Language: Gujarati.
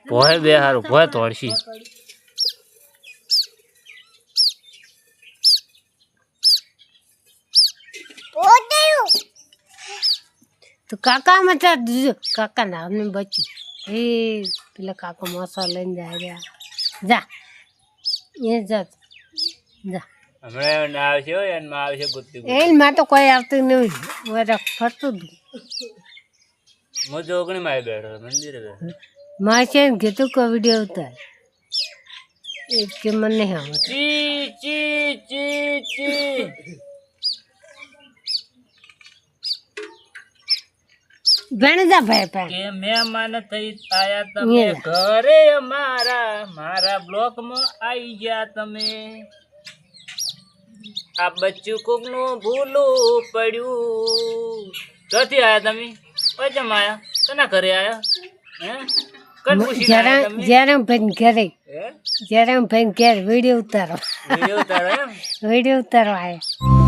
ભોય બે હારું ભોય તોડશી તો કાકા મચા દીજો કાકા ના અમને બચ્યું એ પેલા કાકા મસા લઈને જાય રહ્યા જા એ જા જા હમણાં ના આવશે એમાં આવશે ગુત્તી એમાં તો કોઈ આવતું નહીં વરખ ફરતું હું જોગણી માં બેઠો મંદિરે બેઠો મારે છે ને કીધું કે વિડીયો ઉતાર એ કે મને નહીં આવડતું ચી ચી ચી ચી ભણ જા ભાઈ ભાઈ કે મહેમાન થઈ આયા તમે ઘરે મારા બ્લોક માં આવી ગયા તમે આ બચ્ચું કોક નું ભૂલું પડ્યું ક્યાંથી આયા તમે પછી આયા કના ઘરે આયા હે કન પૂછી જ્યારે ભાઈ ઘરે જ્યારે ભાઈ ઘેર વિડીયો ઉતારો વિડીયો ઉતારો એમ વિડીયો ઉતારો આયા